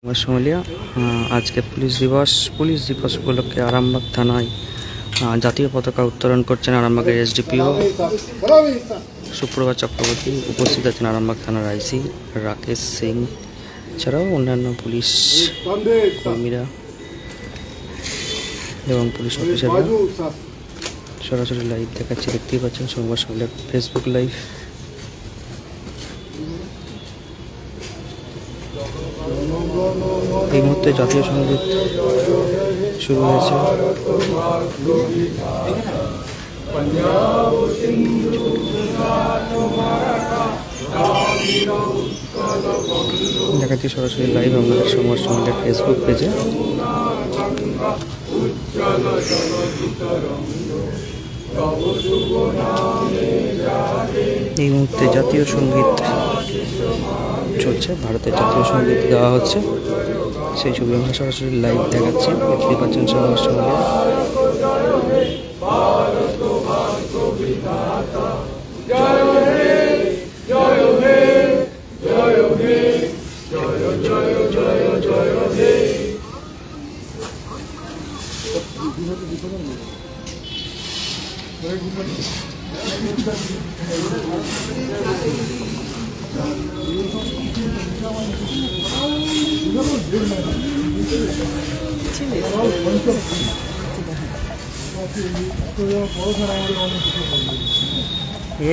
Somalia আজকে police দিবস উপলক্ষে আরামবাগ থানায় জাতীয় পতাকা উত্তোলন করছেন আরামবাগের এসডিপিও সুপ্রভাত চক্রবর্তী। উপস্থিত আছেন আরামবাগ থানার আইসি রাকেশ সিং, এছাড়াও অন্যান্য পুলিশ কর্মীরা এবং পুলিশ অফিসাররা। সরাসরি লাইভ দেখাচ্ছি, দেখতেই পাচ্ছেন সংবাদ সম্মেলন ফেসবুক লাইভ। এই মুহূর্তে জাতীয় সঙ্গীত শুরু হয়েছে। দেখাচ্ছি সরাসরি লাইভ আমাদের সংবাদ সম্মেলনের ফেসবুক পেজে। এই মুহূর্তে জাতীয় সঙ্গীত চলছে, ভারতের জাতীয় সঙ্গীত গাওয়া হচ্ছে, সেই ছবি আমরা সরাসরি লাইভ দেখাচ্ছি। দেখতে পাচ্ছেন সংবাদ সম্মেলন।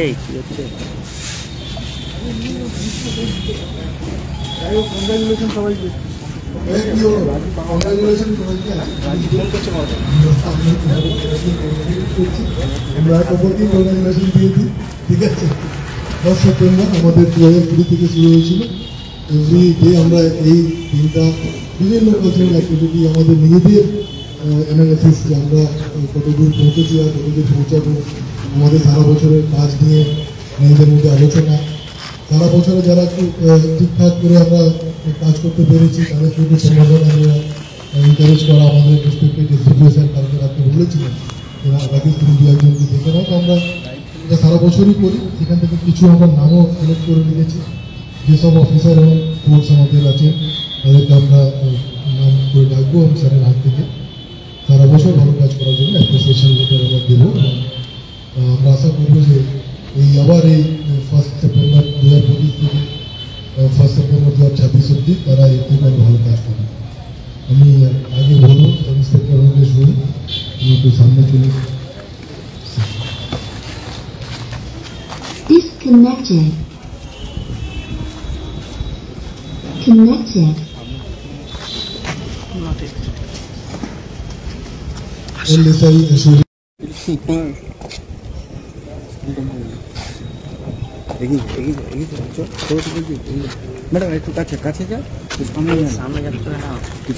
এই কি হচ্ছে? কংগ্রাচুলেশন সবাইকে। আমরা কংগ্রাচুলেশন দিয়েছি, ঠিক আছে। 10 সেপ্টেম্বর আমাদের 2020 থেকে শুরু হয়েছিল। এভরি ডে আমরা এই দিনটা বিভিন্ন কালচারাল অ্যাক্টিভিটি, আমাদের নিজেদের অ্যানালাইসিস, যে আমরা কতদূর পৌঁছেছি আর কতদূর পৌঁছাবো, আমাদের সারা বছরের কাজ নিয়ে নিজেদের মধ্যে আলোচনা, সারা বছরে যারা একটু ঠিকঠাক করে আমরা কাজ করতে পেরেছি তাদেরকে একটু সম্বোধনা আমরা এনকারেজ করা। আমাদের রেসপেক্টেড এসডিপিও স্যার কালকে রাতে বলেছিলেন, বাকি তুমি দু একজনকে দেখে নাও। তো আমরা এটা সারা বছরই করি, সেখান থেকে কিছু আমরা নামও সিলেক্ট করে নিয়েছি। যেসব অফিসার এবং ফোর্স আমাদের আছে তাদেরকে আমরা নাম করে ডাকবো এবং স্যারের হাত থেকে সারা বছর ভালো কাজ করার জন্য অ্যাপ্রিসিয়েশন লেটার আমরা দেবো। আমরা আশা করবো যে আবার এই 1 সেপ্টেম্বর 2025 থেকে 1 সেপ্টেম্বর 2026 অব্দি তারা একটু ভালো কাজ করবে। আমি আগে বলবো ইন্সপেক্টর রমেশ বলি, আমি একটু সামনে চলে। Disconnected. Connected. ম্যাডাম একটু কাছে কাছে যা,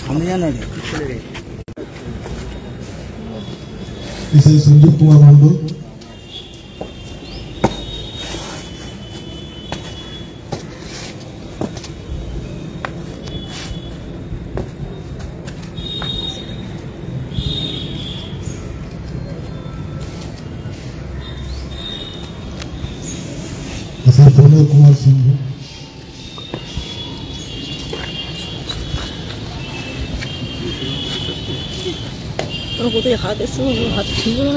সামনে জানা রে। সঞ্জীব কুমার মন্ডল, প্রণয় কুমার সিংহ, কোথায় হাত এসে হাত ঠিক না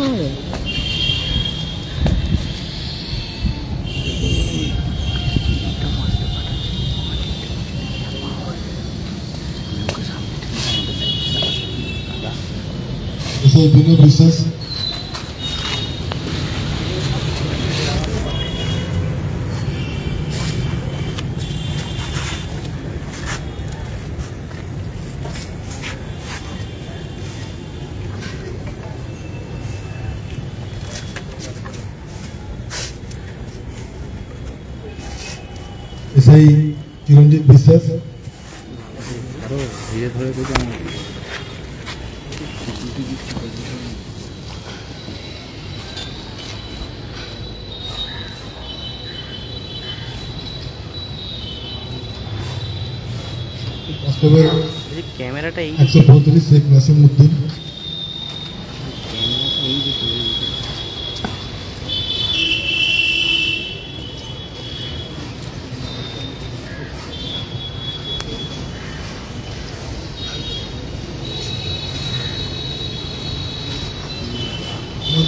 বিনয় বিশ্বাস, এসআই চিরঞ্জিত বিশ্বাস, ক্যামেরাটা 135 শেখ নাসিম উদ্দিন,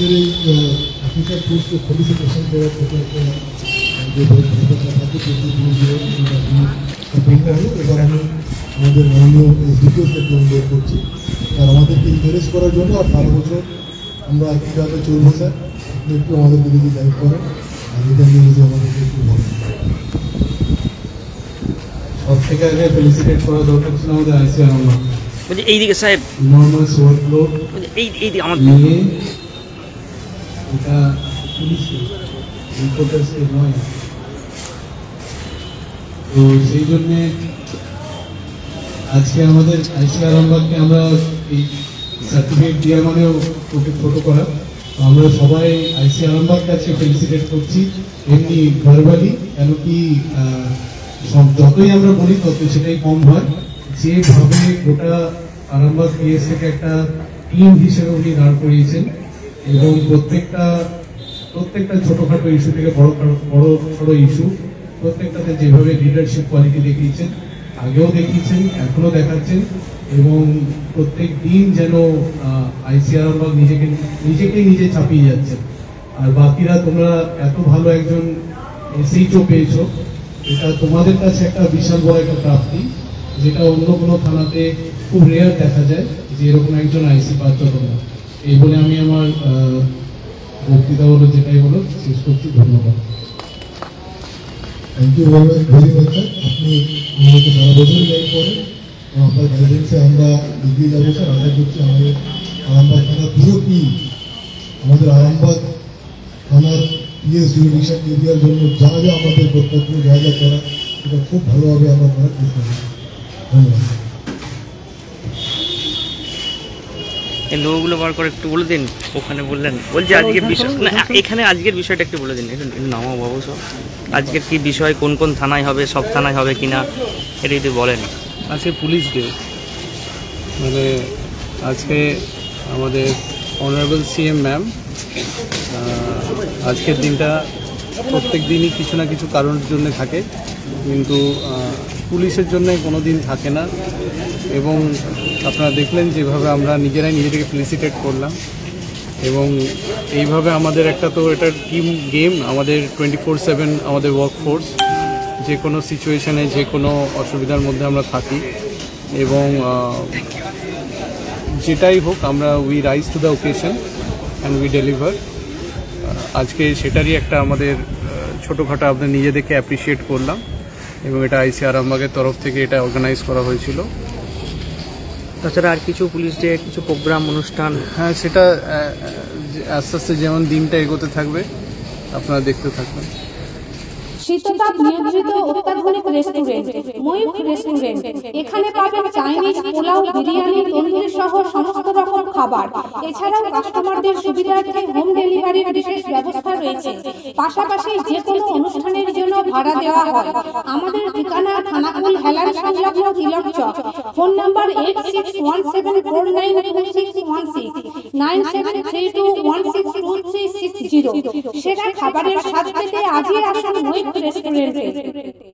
আমাদের এই অফিসার কোর্সকে ফেলিসিটেশন করার প্রতি একটা যে ব্যাপারটা থাকে প্রিন্টটা হলো। এবার আমি আমাদের মাননীয় এসডিপিও সাহেবকে অনুরোধ করছি আর আমাদেরকে এনকারেজ করার জন্য আর 12 বছর আমরা কীভাবে চলবো স্যার আপনি একটু আমাদেরকে যদি গাইড করেন আর এটা নিয়ে যদি আমাদেরকে একটু বলেন। সব থেকে আগে ফেলিসিটেট করা দরকার ছিল আমাদের আইসি আরামবাগ। বলছি এইদিকে সাহেব, নর্মাস ওয়ার্কলোড এই আমার নিয়ে এটা পুলিশের রিপোর্টার্সকে নয়। তো সেই জন্যে আজকে আমাদের আইসি আরামবাগকে আমরা এই সার্টিফিকেট দেওয়া মানেও ওকে ছোট করা। আমরা সবাই আইসি আরামবাগ কাছে ফেলিসিটেট করছি এমনি ভার্বালি, কেন কি যতই আমরা বলি তত সেটাই কম হয়। যেভাবে গোটা আরামবাগ পিএস থেকে একটা টিম হিসেবে উনি দাঁড় করিয়েছেন এবং প্রত্যেকটা ছোটখাটো ইস্যু থেকে বড় ইস্যু প্রত্যেকটাতে যেভাবে লিডারশিপ কোয়ালিটি দেখিয়েছেন, আগেও দেখিয়েছেন, এখনো দেখাচ্ছেন এবং প্রত্যেক দিন যেন আইসি আরামবাগ নিজে চাপিয়ে যাচ্ছেন। আর বাকিরা তোমরা এত ভালো একজন এসএইচও পেয়েছো, এটা তোমাদের কাছে একটা বিশাল বড় একটা প্রাপ্তি, যেটা অন্য কোনো থানাতে খুব রেয়ার দেখা যায় যে এরকম একজন আইসি পাচ্ছ তোমরা। এই বলে আমি আমার বক্তৃতা বলো যেটাই বলো শেষ করছি। ধন্যবাদ। Thank you very much sir. আপনি আমাদেরকে 12 বছরই গাইড করেন এবং আপনার গাইডেন্সে আমরা এগিয়ে যাবো স্যার। আশা করছি আমাদের আরামবাগ থানার পুরো টিম আমাদের আরামবাগ থানার পিএস জুডিশিয়াল এরিয়ার জন্য যা আমাদের কর্তব্য যা করা সেটা খুব ভালোভাবে আমরা করার চেষ্টা করি। ধন্যবাদ। এই লোকগুলো বার করে একটু বলে দিন, ওখানে বললেন বলছি আজকের বিষয় না, এখানে আজকের বিষয়টা একটু বলে দিন। একটু নামা বাবু সব আজকের কি বিষয়, কোন কোন থানায় হবে, সব থানায় হবে কিনা এটা যদি বলেন। আজকে পুলিশ ডে, মানে আজকে আমাদের অনারেবল সিএম ম্যাম আজকের দিনটা প্রত্যেক দিনই কিছু না কিছু কারণের জন্য থাকে, কিন্তু পুলিশের জন্য কোনো দিন থাকে না। এবং আপনারা দেখলেন যেভাবে আমরা নিজেরাই নিজেদেরকে ফেলিসিটেট করলাম এবং এইভাবে আমাদের একটা তো এটা টিম গেম, আমাদের 24/7 আমাদের ওয়ার্কফোর্স, যে কোনো সিচুয়েশানে যে কোনো অসুবিধার মধ্যে আমরা থাকি এবং যেটাই হোক আমরা we rise to the occasion and we deliver. আজকে সেটারই একটা আমাদের ছোটোখাটো আপনাদের নিজেদেরকে অ্যাপ্রিসিয়েট করলাম এবং এটা আইসি আরামবাগের তরফ থেকে এটা অর্গানাইজ করা হয়েছিল। তাছাড়া আর কিছু পুলিশ ডে কিছু প্রোগ্রাম অনুষ্ঠান? হ্যাঁ, সেটা আস্তে আস্তে যেমন দিনটা এগোতে থাকবে আপনারা দেখতে থাকবেন। শীততাপ নিয়ন্ত্রিত অত্যাধুনিক রেস্টুরেন্ট ময়ূখ রেস্টুরেন্ট। এখানে পাবেন চাইনিজ, পোলাও, বিরিয়ানি, তন্দুরি সহ সমস্ত রকম খাবার। এছাড়াও কাস্টমারদের সুবিধার্থে হোম ডেলিভারির বিশেষ ব্যবস্থা রয়েছে। পাশাপাশি যে কোনো অনুষ্ঠানের জন্য ভাড়া দেওয়া হয়। আমাদের ঠিকানা থানাকুল হেলান সংলগ্ন তিলক চক। Phone number 8617492616 9732162360। সেরা খাবারের স্বাদ পেতে আজই আসুন ময়ূখ রেস্টুরেন্টে।